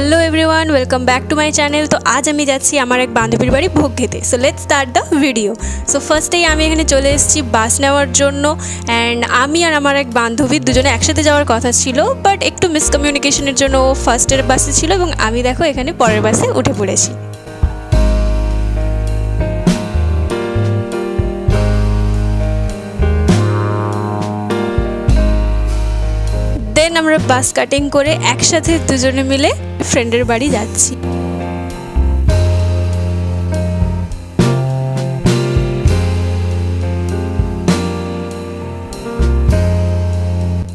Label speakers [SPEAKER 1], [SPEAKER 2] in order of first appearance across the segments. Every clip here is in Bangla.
[SPEAKER 1] Hello everyone, welcome back to my channel. তো আজ আমি যাচ্ছি আমার এক বান্ধবীর বাড়ি ভোগ খেতে। So let's start the video. So ফার্স্টেই আমি এখানে চলে এসেছি বাস নেওয়ার জন্য। অ্যান্ড আমি আর আমার এক বান্ধবী দুজনে একসাথে যাওয়ার কথা ছিল, বাট একটু মিসকমিউনিকেশনের জন্য ও ফার্স্টের বাসে ছিল এবং আমি দেখো এখানে পরের বাসে উঠে পড়েছি। দেন আমরা বাস কাটিং করে একসাথে দুজনে মিলে ফ্রেন্ডের বাড়ি যাচ্ছি।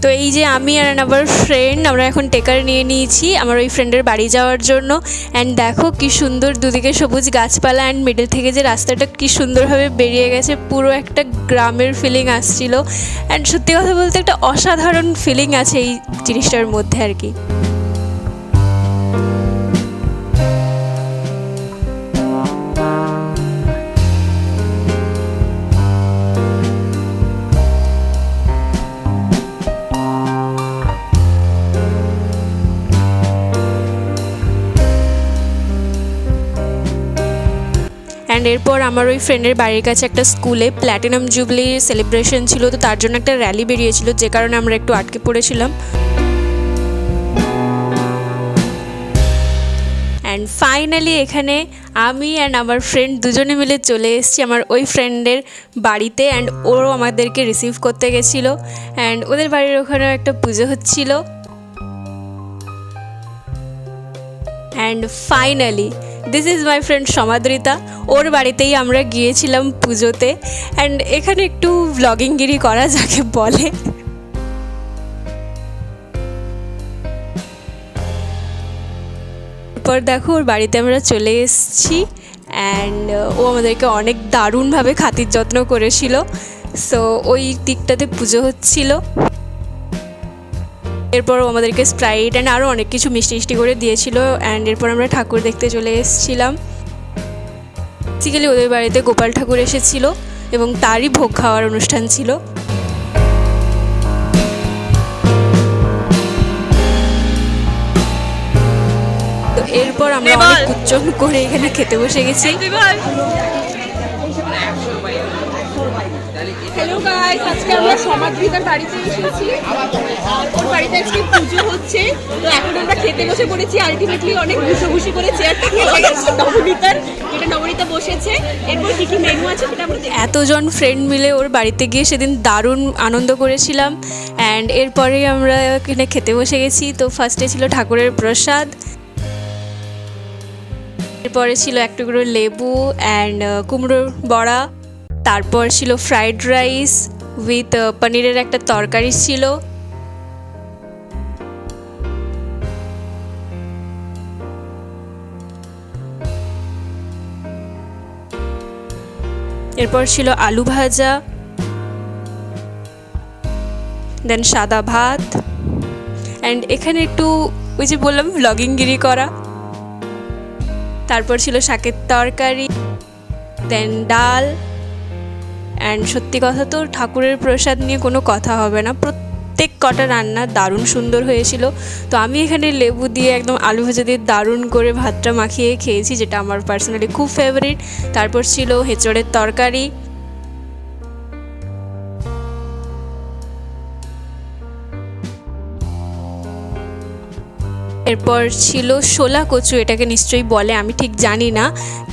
[SPEAKER 1] তো এই যে আমি আর আমার ফ্রেন্ড আমরা এখন টেকার নিয়ে নিয়েছি আমার ওই ফ্রেন্ডের বাড়ি যাওয়ার জন্য। অ্যান্ড দেখো কি সুন্দর দুদিকে সবুজ গাছপালা, অ্যান্ড মিডল থেকে যে রাস্তাটা কি সুন্দরভাবে বেরিয়ে গেছে, পুরো একটা গ্রামের ফিলিং আসছিল। অ্যান্ড সত্যি কথা বলতে একটা অসাধারণ ফিলিং আছে এই জিনিসটার মধ্যে আর কি। অ্যান্ড এরপর আমার ওই ফ্রেন্ডের বাড়ির কাছে একটা স্কুলে প্ল্যাটিনাম জুবলি সেলিব্রেশন ছিল, তো তার জন্য একটা র্যালি বেরিয়েছিল, যে কারণে আমরা একটু আটকে পড়েছিলাম। অ্যান্ড ফাইনালি এখানে আমি অ্যান্ড আমার ফ্রেন্ড দুজনে মিলে চলে এসেছি আমার ওই ফ্রেন্ডের বাড়িতে। অ্যান্ড ওরও আমাদেরকে রিসিভ করতে গেছিলো। অ্যান্ড ওদের বাড়ির ওখানেও একটা পুজো হচ্ছিল। And finally this is my friend Samadrita, ওর বাড়িতেই আমরা গিয়েছিলাম পুজোতে। অ্যান্ড এখানে একটু ভ্লগিংগিরি করা যাকে বলে। এরপর দেখো ওর বাড়িতে আমরা চলে এসেছি। অ্যান্ড ও আমাদেরকে অনেক দারুণভাবে খাতির যত্ন করেছিল। সো ওই দিকটাতে পুজো হচ্ছিল। এরপর আমাদেরকে স্প্রাইট অ্যান্ড আরও অনেক কিছু মিষ্টি করে দিয়েছিল। অ্যান্ড এরপর আমরা ঠাকুর দেখতে চলে এসেছিলাম। বেসিক্যালি ওদের বাড়িতে গোপাল ঠাকুর এসেছিল এবং তারই ভোগ খাওয়ার অনুষ্ঠান ছিল। তো এরপর আমরা অনেক উচ্চন করে এখানে খেতে বসে গেছি।
[SPEAKER 2] হ্যালো গাইস, আজকে আমরা সমাদৃতার বাড়িতে এসেছি। ওর বাড়িতে আজকে পুজো হচ্ছে, তো এখন আমরা খেতে বসে পড়েছি। আলটিমেটলি অনেক ঘুষোঘুষি করে চেয়ারটা খেয়ে গেছে নবনীতার, যেটা নবনীতা বসেছে। এরপর কি কি মেনু আছে সেটা আমরা
[SPEAKER 1] এতজন ফ্রেন্ড মিলে ওর বাড়িতে গিয়ে সেদিন দারুণ আনন্দ করেছিলাম। অ্যান্ড এরপরে আমরা এখানে খেতে বসে গেছি। তো ফার্স্টে ছিল ঠাকুরের প্রসাদ, এরপরে ছিল এক টুকরো লেবু অ্যান্ড কুমড়োর বড়া, তারপর ছিল ফ্রাইড রাইস উইথ পনিরের একটা তরকারি ছিল। এরপর ছিল আলু ভাজা, দেন সাদা ভাত। অ্যান্ড এখানে একটু ওই যে বললাম ভ্লগিংগিরি করা। তারপর ছিল শাকের তরকারি, দেন ডাল। অ্যান্ড সত্যি কথা তো ঠাকুরের প্রসাদ নিয়ে কোনো কথা হবে না, প্রত্যেক কটা রান্না দারুণ সুন্দর হয়েছিল। তো আমি এখানে লেবু দিয়ে একদম আলু ভাজা দিয়ে দারুণ করে ভাতটা মাখিয়ে খেয়েছি, যেটা আমার পার্সোনালি খুব ফেভারিট। তারপর ছিল এঁচোড়ের তরকারি। এরপর ছিল শোলা কচু, এটাকে নিশ্চয়ই বলে, আমি ঠিক জানি না,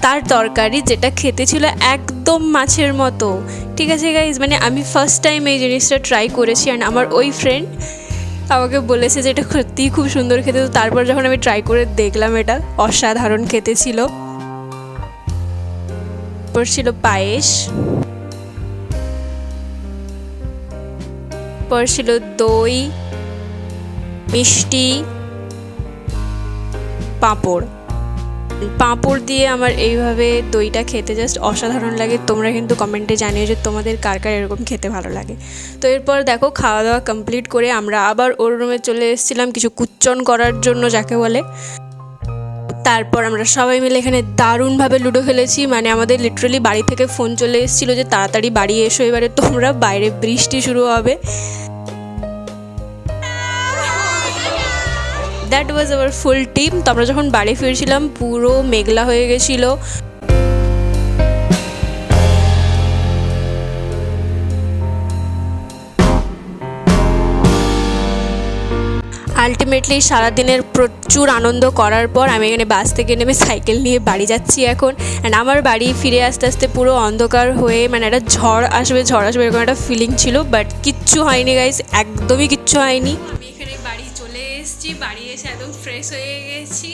[SPEAKER 1] তার তরকারি, যেটা খেতে ছিল একদম মাছের মতো। ঠিক আছে গাইজ, মানে আমি ফার্স্ট টাইম এই জিনিসটা ট্রাই করেছি। অ্যান্ড আমার ওই ফ্রেন্ড আমাকে বলেছে যে এটা সত্যিই খুব সুন্দর খেতে। তো তারপর যখন আমি ট্রাই করে দেখলাম, এটা অসাধারণ খেতে ছিল। এরপর ছিল পায়েস, এরপর ছিল দই, মিষ্টি, পাঁপড় দিয়ে আমার এইভাবে দইটা খেতে জাস্ট অসাধারণ লাগে। তোমরা কিন্তু কমেন্টে জানিও যে তোমাদের কার কার এরকম খেতে ভালো লাগে। তো এরপর দেখো খাওয়া দাওয়া কমপ্লিট করে আমরা আবার ওর রুমে চলে এসেছিলাম কিছু কুচ্চন করার জন্য যাকে বলে। তারপর আমরা সবাই মিলে এখানে দারুণভাবে লুডো খেলেছি। মানে আমাদের লিটারালি বাড়ি থেকে ফোন চলে এসেছিলো যে তাড়াতাড়ি বাড়ি এসো, এবারে তোমরা, বাইরে বৃষ্টি শুরু হবে। That was our full team. তো আমরা যখন বাড়ি ফিরছিলাম পুরো মেঘলা হয়ে গেছিলো। আলটিমেটলি সারাদিনের প্রচুর আনন্দ করার পর আমি এখানে বাস থেকে নেমে সাইকেল নিয়ে বাড়ি যাচ্ছি এখন। অ্যান্ড আমার বাড়ি ফিরে আস্তে আস্তে পুরো অন্ধকার হয়ে মানে একটা ঝড় আসবে এরকম একটা ফিলিং ছিল, বাট কিচ্ছু হয়নি গাইস, একদমই কিচ্ছু হয়নি। আমি এখানে বাড়ি চলে এসেছি, বাড়ি এসে একদম ফ্রেশ হয়ে গেছি।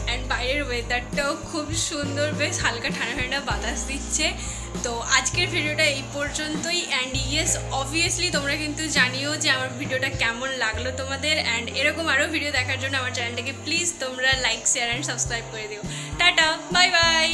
[SPEAKER 1] অ্যান্ড বাইরের ওয়েদারটাও খুব সুন্দর, বেশ হালকা ঠান্ডা ঠান্ডা বাতাস দিচ্ছে। তো আজকের ভিডিওটা এই পর্যন্তই। অ্যান্ড ইয়েস অবভিয়াসলি তোমরা কিন্তু জানিও যে আমার ভিডিওটা কেমন লাগলো তোমাদের। অ্যান্ড এরকম আরও ভিডিও দেখার জন্য আমার চ্যানেলটাকে প্লিজ তোমরা লাইক শেয়ার অ্যান্ড সাবস্ক্রাইব করে দিও। Tata, bye bye.